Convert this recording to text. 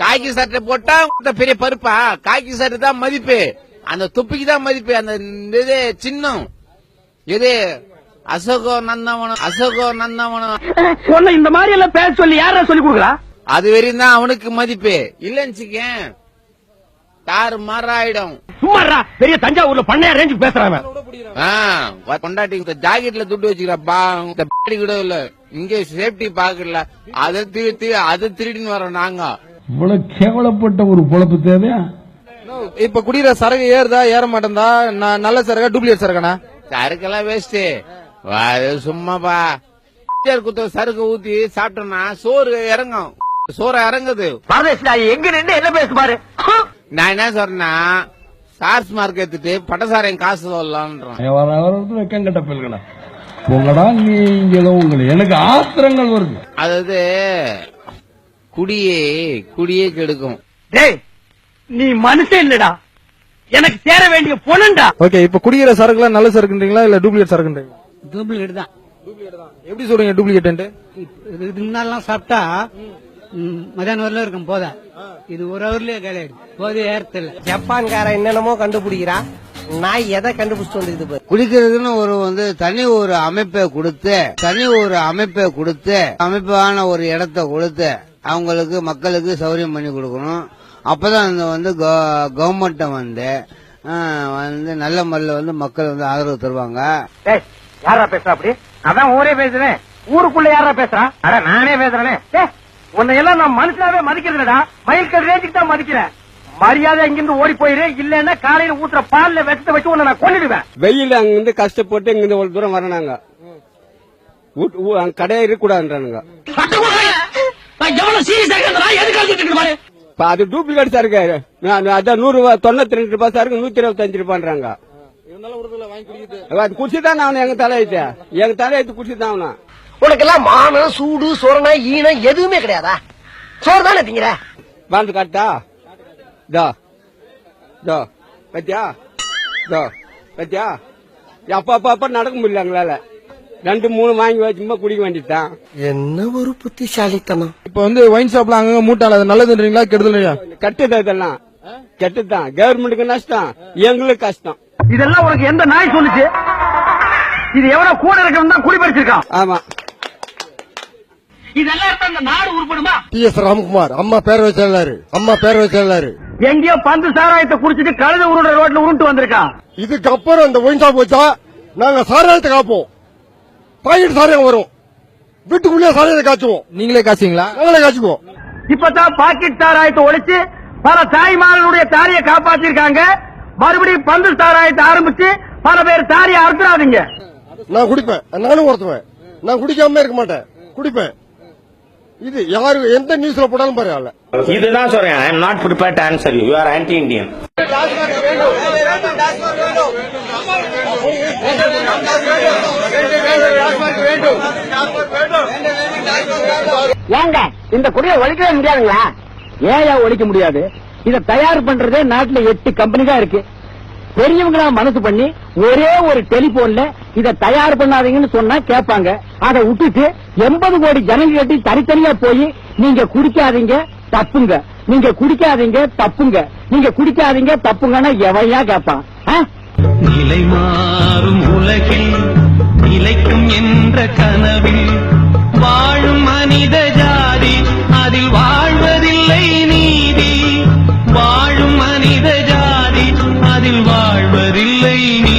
காக்கி சட்டை போட்டா பெரிய பருப்பா? காக்கி சட்டை தான் மதிப்பு, அந்த துப்பிக்கு தான் மதிப்பு. அந்த இது சின்னம் இது அசோகோ நந்தவனம் இந்த மாதிரி எல்லாம் பேச சொல்லி யாரா சொல்லி கொடுக்கறா? அது வரையும் தான் அவனுக்கு மதிப்பு. இல்லன்னு தாறு மாறாயிடும். சும்மாடா, பெரிய தஞ்சாவூர்ல பண்ணையா ரேஞ்சுக்கு பேசுறாங்க. கொண்டாட்டி ஜாக்கெட்ல துட்டு வச்சுக்கிறப்பா கூட இல்ல, இங்க சேஃப்டி பாக்கல, அதை திருடின்னு வரோம் நாங்க. இவ்வளவு கேவலப்பட்ட ஒரு பொழப்பு தேவையா? இப்ப குடிக்கிற சரக்கு ஏறுதா ஏற மாட்டேன்தா? நல்ல சரக்கா டூப்ளிகேட் சரக்கானா? சரக்கெல்லாம் வேஸ்ட், சும்மாப்பா. சரக்கு ஊத்தி சாப்பிட்டோம்னா சோறு இறங்கும், சோற இறங்குது. எங்க நின்று என்ன பேசு பாரு. நான் என்ன சொல்றேன்னா, சார்ஸ் மார்க் எடுத்துட்டு பட்டசாரையும் காசு சொல்லலாம்ன்றான். வெக்கங்கட்ட பிள்ளைகளா உங்களடா நீங்களும் உங்களை எனக்கு ஆத்திரங்கள் வருது. அதாவது குடியே கெடுக்கும். டேய், நீ மனுஷன் இல்லடா, எனக்கு சேர வேண்டிய பொண்ணுடா. ஓகே, இப்ப குடிக்கிற சரக்குலாம் நல்ல சரக்குன்றீங்களா இல்ல டூப்ளிகேட் சரக்குன்றீங்களா? டூப்ளிகேட் தான். எப்படி சொல்றீங்க டூப்ளிகேட்? முன்னாலாம் சாப்பிட்டா மதியானம் வரல இருக்கும் போத, இது ஒரு ஹவர்லயே காலியாயிடும். போதே ஏறத்தில்ல. ஜப்பான்கார என்னென்னமோ கண்டுபிடிக்கிறா, நான் எதை கண்டுபிடிச்சு வந்து குடிக்கிறதுன்னு தனி ஒரு அமைப்பை கொடுத்து அமைப்பான ஒரு இடத்த கொடுத்து அவங்களுக்கு மக்களுக்கு சௌரியம் பண்ணி கொடுக்கணும். அப்பதான் கவர்மெண்ட் நல்ல முறையில் மக்கள் ஆதரவு தருவாங்க. யாரா பேசுறா அப்படி? அதான் ஊரே பேசுறேன். ஊருக்குள்ள யாரா பேசுறா? அட நானே பேசுறேனே. உன்னை எல்லாம் நான் மனுஷனாவே மதிக்கிறதுடா, மயில்கல் ரேஞ்சுக்கு தான் மதிக்கிறேன். மரியாதை இங்கிருந்து ஓடி போயிரு, இல்லன்னா காலையில ஊத்துற பால்ல வெச்சத்தை வச்சு உன்னை நான் கொன்னுடுவேன். வெயில் அங்கிருந்து கஷ்டப்பட்டு இங்கிருந்து ஒரு தூரம் வரனாங்க, கடையா இருக்கக்கூடாதுன்றானுங்க. அது டூப்ளிகேட் சாருக்கு அதான் 192 ரூபாய் சாருக்கு 125 ரூபான்றாங்க. குடிச்சுதான் அவனு எங்க தலையெழுத்து குடிச்சுதான் அவனா. உனக்கு எல்லாம் மானம் சூடு சொரணை ஈனம் எதுவுமே கிடையாதா? சோறு தானே திங்கிற? வாழ்ந்து காட்டா பத்தியா அப்ப நடக்க முடியல எங்களால. 2-3 வாங்கி வச்சுமா குடிக்க வேண்டியதுதான். என்ன ஒரு புத்திசாலித்தனம். இப்ப ஒயின் ஷாப்ல அங்க மூட்டால அது நல்லதுன்றீங்களா கெடுதலையா? கெட்டது, இதெல்லாம் கெட்டதுதான். கவர்மெண்ட்டுக்கு நஷ்டம், எங்களுக்கு கஷ்டம். இதெல்லாம் உனக்கு எந்த நாய் சொல்லுச்சு? இது எவ்வளவு கூட இருக்கணும் தான் குடிபறிச்சிருக்கான். ஆமா, இதெல்லாம் அந்த நாடு உருப்படுமா? TS ராம்குமார் அம்மா பேரவை செயலாளர் எங்கேயோ பந்து சாராயத்தை குடிச்சிட்டு கழுத உருண்ட ரோட்ல உருண்டு வந்திருக்கான். இதுக்கப்புறம் இந்த ஒயின் ஷாப் வச்சா நாங்க சாராயத்தை காப்போம். பாக்கெட் சாராயம் வரும், வீட்டுக்குள்ளே சாராயத்தை காய்ச்சுவோம். நீங்களே காய்ச்சிங்களா? நாங்களே காய்ச்சுவோம். இப்பதான் பாக்கெட் சாராயத்தை ஒழிச்சு பல தாய்மார்களுடைய தாலியை காப்பாத்திருக்காங்க. மறுபடியும் பந்து சாராயத்தை ஆரம்பிச்சு பல பேர் தாலியை அறுத்துறாதீங்க. நான் குடிப்பேன், நானும் ஒருத்துவேன். நான் குடிக்காம இருக்க மாட்டேன், குடிப்பேன். இது யாரு எந்த நியூஸ்ல போட்டாலும் பரவாயில்ல. இதுதான் சொல்றேன். I am not prepared to answer you. You are anti-Indian. ஏங்க இந்த குடியை ஒழிக்கவே முடியாதுங்களா? ஏன் ஒழிக்க முடியாது? இதை தயார் பண்றதே நாட்டுல 8 கம்பெனி தான் இருக்கு. பெரியவங்களா மனசு பண்ணி ஒரே ஒரு டெலிபோன்ல இதை தயார் பண்ணாதீங்கன்னு சொன்னா கேட்பாங்க. அதை விட்டுட்டு 80 கோடி ஜனங்க கட்டி தனித்தனியா போய் நீங்க குடிக்காதீங்க தப்புங்க, நீங்க குடிக்காதீங்க தப்புங்க, நீங்க குடிக்காதீங்க தப்புங்கன்னா எவையா கேட்பான்? நிலை மாறும் உலகில் நிலைக்கும் என்ற கனவில் வாழும் மனித ஜாதி, அதில் வாழ்வதில்லை நீதி. வாழும் மனித ஜாதி, அதில் வாழ்வதில்லை நீதி.